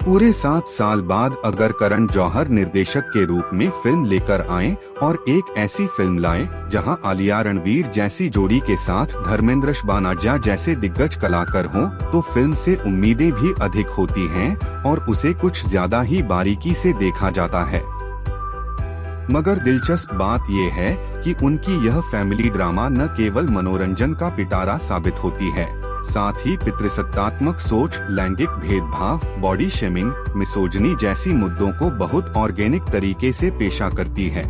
पूरे 7 साल बाद अगर करण जौहर निर्देशक के रूप में फिल्म लेकर आए और एक ऐसी फिल्म लाए जहां आलिया रणवीर जैसी जोड़ी के साथ धर्मेंद्र शबानाजा जैसे दिग्गज कलाकार हों, तो फिल्म से उम्मीदें भी अधिक होती हैं और उसे कुछ ज्यादा ही बारीकी से देखा जाता है। मगर दिलचस्प बात यह है कि उनकी यह फैमिली ड्रामा न केवल मनोरंजन का पिटारा साबित होती है, साथ ही पितृसत्तात्मक सोच, लैंगिक भेदभाव, बॉडी शेमिंग, मिसोजनी जैसी मुद्दों को बहुत ऑर्गेनिक तरीके से पेशा करती है।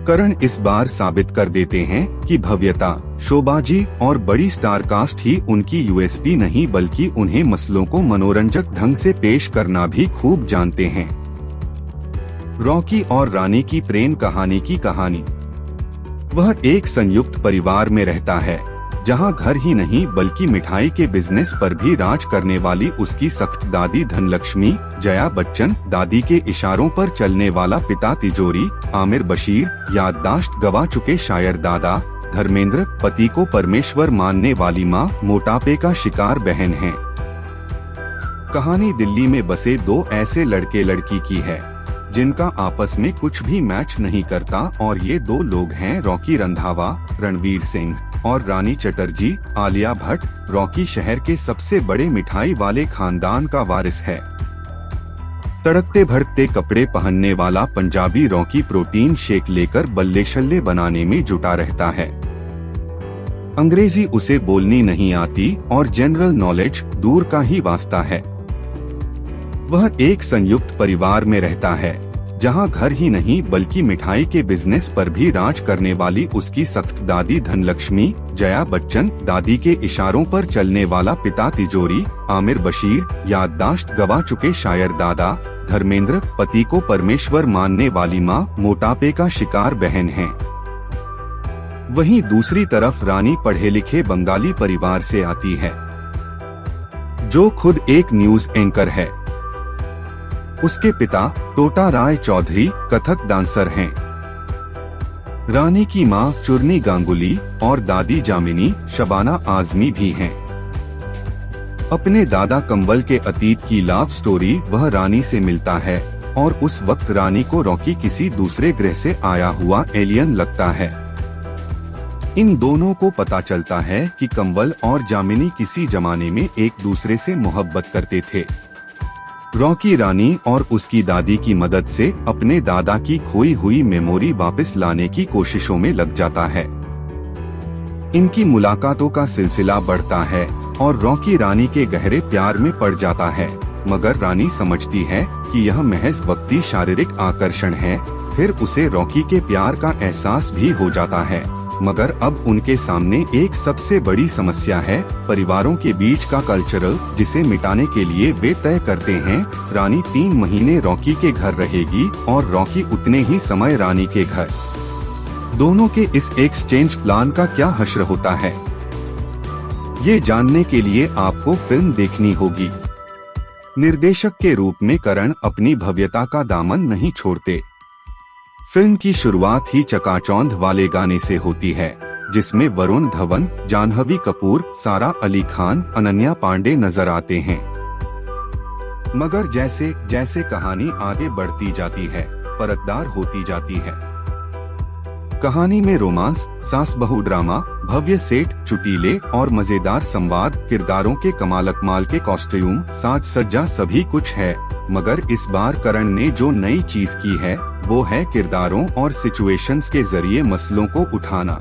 करण इस बार साबित कर देते हैं कि भव्यता, शोबाजी और बड़ी स्टार कास्ट ही उनकी यूएसपी नहीं, बल्कि उन्हें मसलों को मनोरंजक ढंग से पेश करना भी खूब जानते हैं। रॉकी और रानी की प्रेम कहानी की कहानी। वह एक संयुक्त परिवार में रहता है, जहां घर ही नहीं बल्कि मिठाई के बिजनेस पर भी राज करने वाली उसकी सख्त दादी धनलक्ष्मी, जया बच्चन, दादी के इशारों पर चलने वाला पिता तिजोरी, आमिर बशीर, याददाश्त गवा चुके शायर दादा, धर्मेंद्र, पति को परमेश्वर मानने वाली माँ, मोटापे का शिकार बहन है। कहानी दिल्ली में बसे 2 ऐसे लड़के लड़की की है जिनका आपस में कुछ भी मैच नहीं करता, और ये 2 लोग हैं रॉकी रंधावा, रणवीर सिंह, और रानी चटर्जी, आलिया भट्ट। रॉकी शहर के सबसे बड़े मिठाई वाले खानदान का वारिस है। तड़कते भड़कते कपड़े पहनने वाला पंजाबी रॉकी प्रोटीन शेक लेकर बल्ले शल्ले बनाने में जुटा रहता है। अंग्रेजी उसे बोलनी नहीं आती और जनरल नॉलेज दूर का ही वास्ता है। वह एक संयुक्त परिवार में रहता है, जहां घर ही नहीं बल्कि मिठाई के बिजनेस पर भी राज करने वाली उसकी सख्त दादी धनलक्ष्मी, जया बच्चन, दादी के इशारों पर चलने वाला पिता तिजोरी, आमिर बशीर, याददाश्त गवा चुके शायर दादा, धर्मेंद्र, पति को परमेश्वर मानने वाली माँ, मोटापे का शिकार बहन है। वहीं दूसरी तरफ रानी पढ़े लिखे बंगाली परिवार से आती है, जो खुद एक न्यूज एंकर है। उसके पिता टोटा राय चौधरी कथक डांसर हैं। रानी की मां चुरनी गांगुली और दादी जामिनी शबाना आजमी भी हैं। अपने दादा कंवल के अतीत की लव स्टोरी वह रानी से मिलता है और उस वक्त रानी को रॉकी किसी दूसरे ग्रह से आया हुआ एलियन लगता है। इन दोनों को पता चलता है कि कंवल और जामिनी किसी जमाने में एक दूसरे से मोहब्बत करते थे। रॉकी रानी और उसकी दादी की मदद से अपने दादा की खोई हुई मेमोरी वापस लाने की कोशिशों में लग जाता है। इनकी मुलाकातों का सिलसिला बढ़ता है और रॉकी रानी के गहरे प्यार में पड़ जाता है, मगर रानी समझती है कि यह महज वक्ती शारीरिक आकर्षण है। फिर उसे रॉकी के प्यार का एहसास भी हो जाता है, मगर अब उनके सामने एक सबसे बड़ी समस्या है, परिवारों के बीच का कल्चरल, जिसे मिटाने के लिए वे तय करते हैं रानी 3 महीने रॉकी के घर रहेगी और रॉकी उतने ही समय रानी के घर। दोनों के इस एक्सचेंज प्लान का क्या हश्र होता है, ये जानने के लिए आपको फिल्म देखनी होगी। निर्देशक के रूप में करण अपनी भव्यता का दामन नहीं छोड़ते। फिल्म की शुरुआत ही चकाचौंध वाले गाने से होती है, जिसमें वरुण धवन, जाह्नवी कपूर, सारा अली खान, अनन्या पांडे नजर आते हैं। मगर जैसे जैसे कहानी आगे बढ़ती जाती है, परतदार होती जाती है। कहानी में रोमांस, सास बहू ड्रामा, भव्य सेट, चुटीले और मजेदार संवाद, किरदारों के कमाल के कॉस्ट्यूम, साज सज्जा सभी कुछ है। मगर इस बार करण ने जो नई चीज की है वो है किरदारों और सिचुएशंस के जरिए मसलों को उठाना।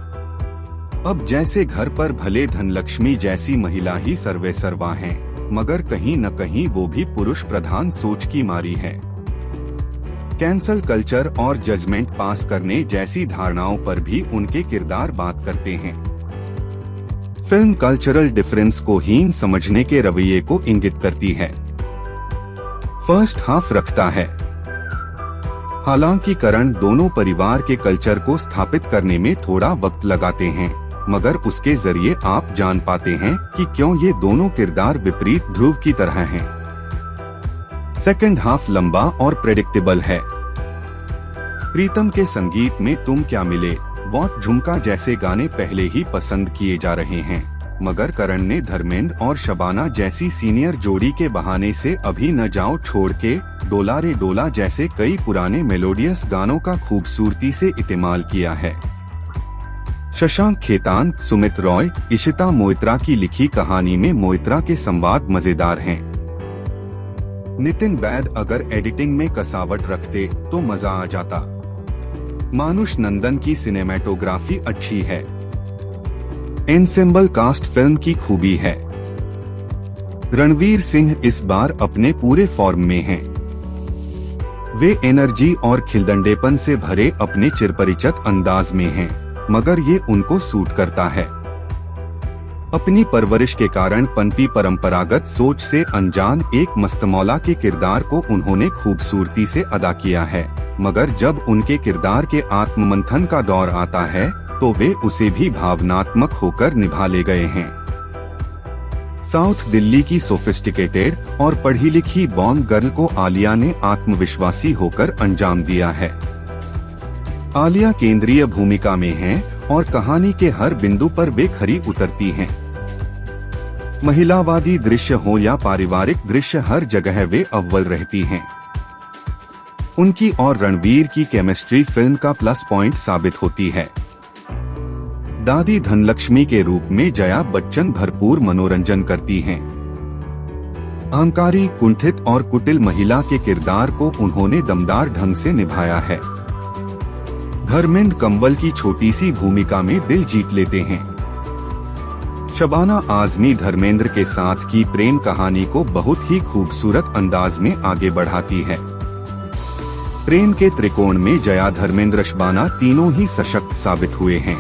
अब जैसे घर पर भले धनलक्ष्मी जैसी महिला ही सर्वेसर्वा है, मगर कहीं न कहीं वो भी पुरुष प्रधान सोच की मारी है। कैंसल कल्चर और जजमेंट पास करने जैसी धारणाओं पर भी उनके किरदार बात करते हैं। फिल्म कल्चरल डिफरेंस को हीन समझने के रवैये को इंगित करती है। फर्स्ट हाफ रखता है। हालांकि करण दोनों परिवार के कल्चर को स्थापित करने में थोड़ा वक्त लगाते हैं, मगर उसके जरिए आप जान पाते हैं कि क्यों ये दोनों किरदार विपरीत ध्रुव की तरह हैं। सेकंड हाफ लंबा और प्रेडिक्टेबल है। प्रीतम के संगीत में तुम क्या मिले, वॉट, झुमका जैसे गाने पहले ही पसंद किए जा रहे हैं। मगर करण ने धर्मेंद्र और शबाना जैसी सीनियर जोड़ी के बहाने से अभी न जाओ छोड़ के, डोला रे डोला जैसे कई पुराने मेलोडियस गानों का खूबसूरती से इस्तेमाल किया है। शशांक खेतान, सुमित रॉय, इशिता मोइत्रा की लिखी कहानी में मोइत्रा के संवाद मजेदार हैं। नितिन बैद अगर एडिटिंग में कसावट रखते तो मजा आ जाता। मानुष नंदन की सिनेमेटोग्राफी अच्छी है। एंसेम्बल कास्ट फिल्म की खूबी है। रणवीर सिंह इस बार अपने पूरे फॉर्म में हैं। वे एनर्जी और खिलदंडेपन से भरे अपने चिरपरिचित अंदाज में हैं, मगर ये उनको सूट करता है। अपनी परवरिश के कारण पनपी परंपरागत सोच से अनजान एक मस्तमौला के किरदार को उन्होंने खूबसूरती से अदा किया है, मगर जब उनके किरदार के आत्ममंथन का दौर आता है तो वे उसे भी भावनात्मक होकर निभा ले गए हैं। साउथ दिल्ली की सोफिस्टिकेटेड और पढ़ी लिखी बॉर्न गर्ल को आलिया ने आत्मविश्वासी होकर अंजाम दिया है। आलिया केंद्रीय भूमिका में हैं और कहानी के हर बिंदु पर वे खरी उतरती हैं। महिलावादी दृश्य हो या पारिवारिक दृश्य, हर जगह वे अव्वल रहती हैं। उनकी और रणवीर की केमिस्ट्री फिल्म का प्लस पॉइंट साबित होती है। दादी धनलक्ष्मी के रूप में जया बच्चन भरपूर मनोरंजन करती हैं। अहंकारी, कुंठित और कुटिल महिला के किरदार को उन्होंने दमदार ढंग से निभाया है। धर्मेंद्र कंवल की छोटी सी भूमिका में दिल जीत लेते हैं। शबाना आजमी धर्मेंद्र के साथ की प्रेम कहानी को बहुत ही खूबसूरत अंदाज में आगे बढ़ाती है। प्रेम के त्रिकोण में जया, धर्मेंद्र, शबाना तीनों ही सशक्त साबित हुए हैं।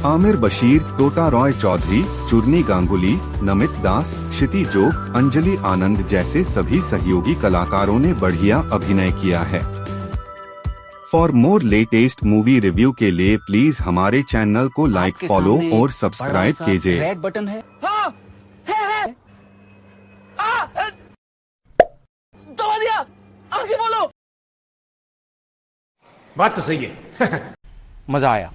आमिर बशीर, टोटा रॉय चौधरी, चूर्नी गांगुली, नमित दास, क्षिति जोग, अंजलि आनंद जैसे सभी सहयोगी कलाकारों ने बढ़िया अभिनय किया है। For more latest movie review के लिए प्लीज हमारे चैनल को लाइक, फॉलो और सब्सक्राइब कीजिए। रेड बटन है। हाँ, है। दबा दिया, आगे बोलो। बात तो सही है। मजा आया।